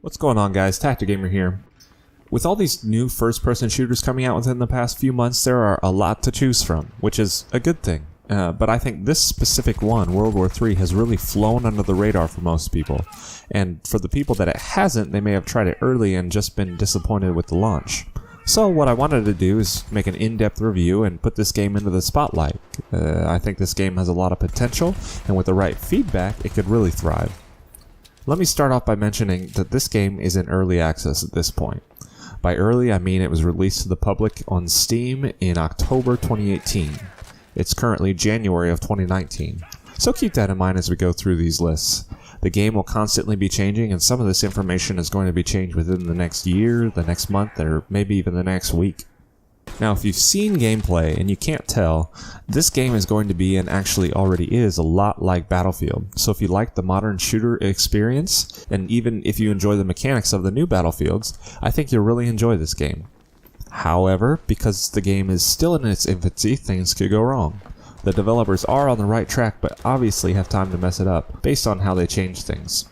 What's going on, guys? Tactigamer here. With all these new first-person shooters coming out within the past few months, there are a lot to choose from, which is a good thing. But I think this specific one, World War III, has really flown under the radar for most people. And for the people that it hasn't, they may have tried it early and just been disappointed with the launch. So what I wanted to do is make an in-depth review and put this game into the spotlight. I think this game has a lot of potential, and with the right feedback, it could really thrive. Let me start off by mentioning that this game is in early access at this point. By early, I mean it was released to the public on Steam in October 2018. It's currently January of 2019. So keep that in mind as we go through these lists. The game will constantly be changing, and some of this information is going to be changed within the next year, the next month, or maybe even the next week. Now, if you've seen gameplay and you can't tell, this game is going to be, and actually already is, a lot like Battlefield. So if you like the modern shooter experience, and even if you enjoy the mechanics of the new Battlefields, I think you'll really enjoy this game. However, because the game is still in its infancy, things could go wrong. The developers are on the right track, but obviously have time to mess it up, based on how they change things.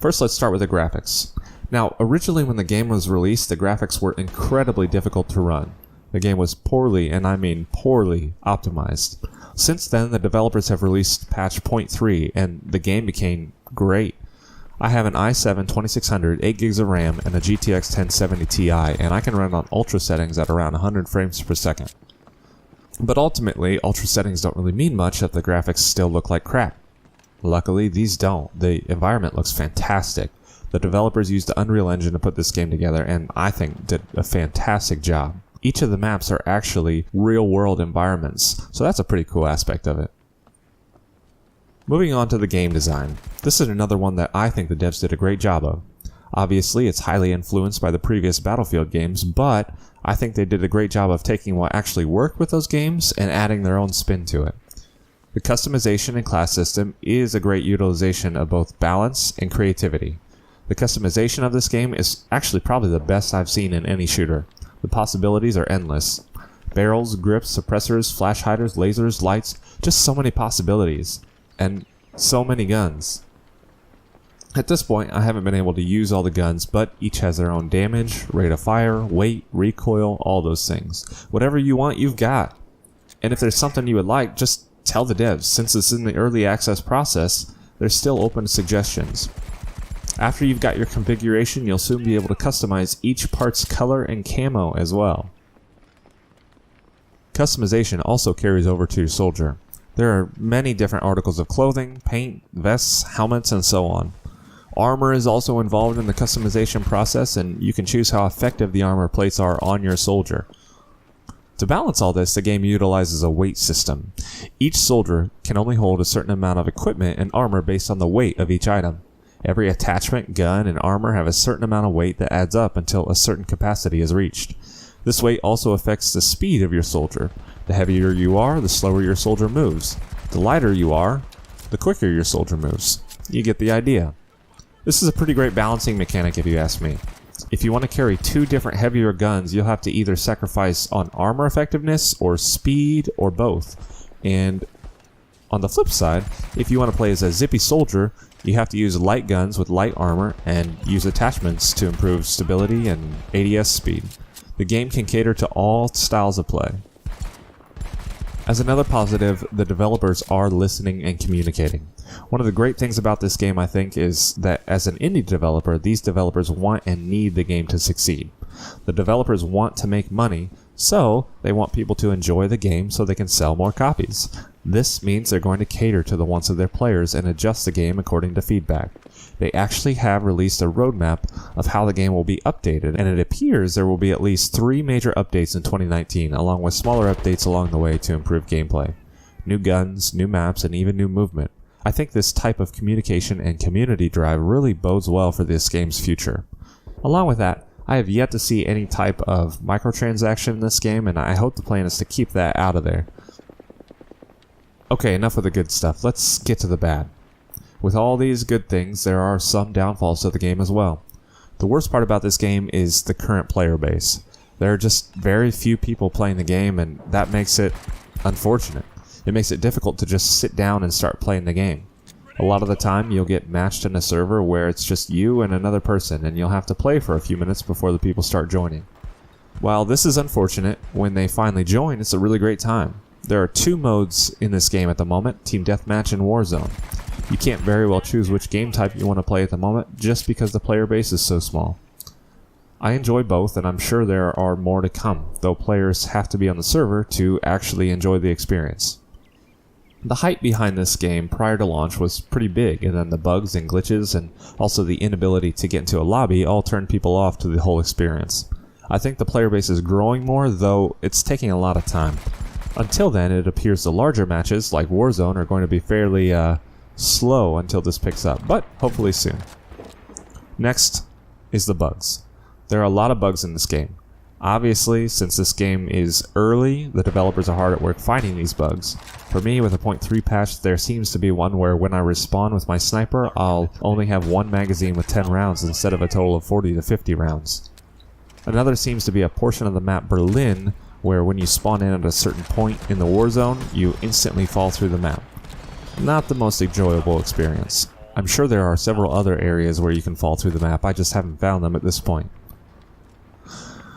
First, let's start with the graphics. Now, originally when the game was released, the graphics were incredibly difficult to run. The game was poorly, and I mean poorly, optimized. Since then, the developers have released patch 0.3, and the game became great. I have an i7-2600, 8 gigs of RAM, and a GTX 1070 Ti, and I can run on ultra settings at around 100 frames per second. But ultimately, ultra settings don't really mean much if the graphics still look like crap. Luckily, these don't. The environment looks fantastic. The developers used the Unreal Engine to put this game together, and I think did a fantastic job. Each of the maps are actually real-world environments, so that's a pretty cool aspect of it. Moving on to the game design. This is another one that I think the devs did a great job of. Obviously, it's highly influenced by the previous Battlefield games, but I think they did a great job of taking what actually worked with those games and adding their own spin to it. The customization and class system is a great utilization of both balance and creativity. The customization of this game is actually probably the best I've seen in any shooter. The possibilities are endless. Barrels, grips, suppressors, flash hiders, lasers, lights, just so many possibilities. And so many guns. At this point, I haven't been able to use all the guns, but each has their own damage, rate of fire, weight, recoil, all those things. Whatever you want, you've got. And if there's something you would like, just tell the devs. Since it's in the early access process, they're still open to suggestions. After you've got your configuration, you'll soon be able to customize each part's color and camo as well. Customization also carries over to your soldier. There are many different articles of clothing, paint, vests, helmets, and so on. Armor is also involved in the customization process, and you can choose how effective the armor plates are on your soldier. To balance all this, the game utilizes a weight system. Each soldier can only hold a certain amount of equipment and armor based on the weight of each item. Every attachment, gun, and armor have a certain amount of weight that adds up until a certain capacity is reached. This weight also affects the speed of your soldier. The heavier you are, the slower your soldier moves. The lighter you are, the quicker your soldier moves. You get the idea. This is a pretty great balancing mechanic if you ask me. If you want to carry two different heavier guns, you'll have to either sacrifice on armor effectiveness or speed or both. And on the flip side, if you want to play as a zippy soldier, you have to use light guns with light armor and use attachments to improve stability and ADS speed. The game can cater to all styles of play. As another positive, the developers are listening and communicating. One of the great things about this game, I think, is that as an indie developer, these developers want and need the game to succeed. The developers want to make money, so they want people to enjoy the game so they can sell more copies. This means they're going to cater to the wants of their players and adjust the game according to feedback. They actually have released a roadmap of how the game will be updated, and it appears there will be at least 3 major updates in 2019, along with smaller updates along the way to improve gameplay. New guns, new maps, and even new movement. I think this type of communication and community drive really bodes well for this game's future. Along with that, I have yet to see any type of microtransaction in this game, and I hope the plan is to keep that out of there. Okay, enough of the good stuff. Let's get to the bad. With all these good things, there are some downfalls to the game as well. The worst part about this game is the current player base. There are just very few people playing the game, and that makes it unfortunate. It makes it difficult to just sit down and start playing the game. A lot of the time you'll get matched in a server where it's just you and another person, and you'll have to play for a few minutes before the people start joining. While this is unfortunate, when they finally join, it's a really great time. There are 2 modes in this game at the moment, Team Deathmatch and Warzone. You can't very well choose which game type you want to play at the moment just because the player base is so small. I enjoy both, and I'm sure there are more to come, though players have to be on the server to actually enjoy the experience. The hype behind this game prior to launch was pretty big, and then the bugs and glitches and also the inability to get into a lobby all turned people off to the whole experience. I think the player base is growing more, though it's taking a lot of time. Until then, it appears the larger matches, like Warzone, are going to be fairly slow until this picks up, but hopefully soon. Next is the bugs. There are a lot of bugs in this game. Obviously, since this game is early, the developers are hard at work finding these bugs. For me, with a 0.3 patch, there seems to be one where when I respawn with my sniper, I'll only have 1 magazine with 10 rounds instead of a total of 40 to 50 rounds. Another seems to be a portion of the map Berlin, where when you spawn in at a certain point in the war zone, you instantly fall through the map. Not the most enjoyable experience. I'm sure there are several other areas where you can fall through the map, I just haven't found them at this point.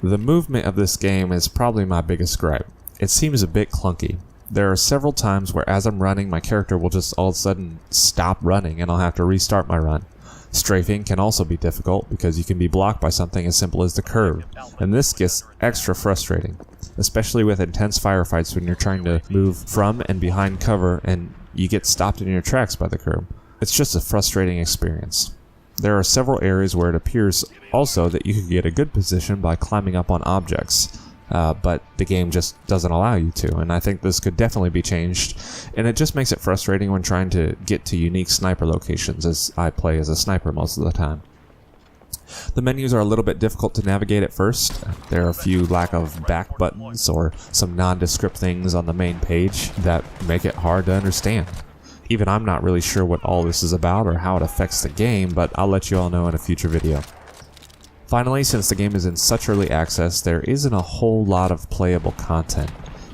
The movement of this game is probably my biggest gripe. It seems a bit clunky. There are several times where as I'm running, my character will just all of a sudden stop running and I'll have to restart my run. Strafing can also be difficult because you can be blocked by something as simple as the curve, and this gets extra frustrating, especially with intense firefights when you're trying to move from and behind cover and you get stopped in your tracks by the curve. It's just a frustrating experience. There are several areas where it appears also that you can get a good position by climbing up on objects, but the game just doesn't allow you to, and I think this could definitely be changed, and it just makes it frustrating when trying to get to unique sniper locations, as I play as a sniper most of the time. The menus are a little bit difficult to navigate at first. There are a few lack of back buttons or some nondescript things on the main page that make it hard to understand. Even I'm not really sure what all this is about or how it affects the game, but I'll let you all know in a future video. Finally, since the game is in such early access, there isn't a whole lot of playable content.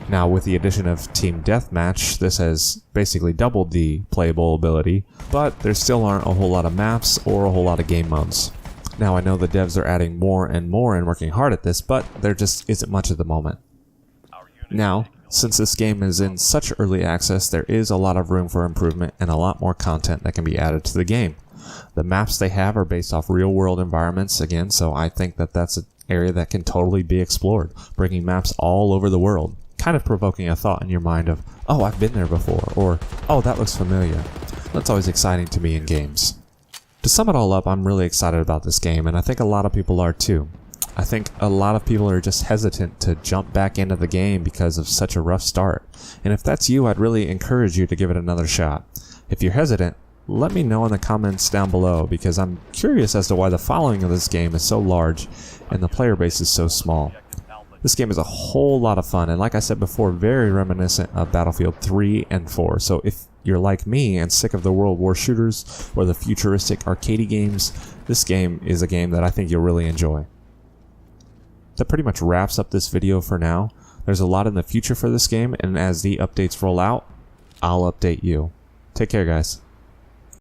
Now, with the addition of Team Deathmatch, this has basically doubled the playable ability, but there still aren't a whole lot of maps or a whole lot of game modes. Now, I know the devs are adding more and more and working hard at this, but there just isn't much at the moment. Now, since this game is in such early access, there is a lot of room for improvement and a lot more content that can be added to the game. The maps they have are based off real-world environments again, so I think that that's an area that can totally be explored, bringing maps all over the world, kind of provoking a thought in your mind of, oh, I've been there before, or, oh, that looks familiar. That's always exciting to me in games. To sum it all up, I'm really excited about this game, and I think a lot of people are too. I think a lot of people are just hesitant to jump back into the game because of such a rough start. And if that's you, I'd really encourage you to give it another shot. If you're hesitant, let me know in the comments down below, because I'm curious as to why the following of this game is so large and the player base is so small. This game is a whole lot of fun, and like I said before, very reminiscent of Battlefield 3 and 4. So if you're like me and sick of the World War shooters or the futuristic arcadey games, this game is a game that I think you'll really enjoy. That pretty much wraps up this video for now. There's a lot in the future for this game, and as the updates roll out, I'll update you. Take care, guys.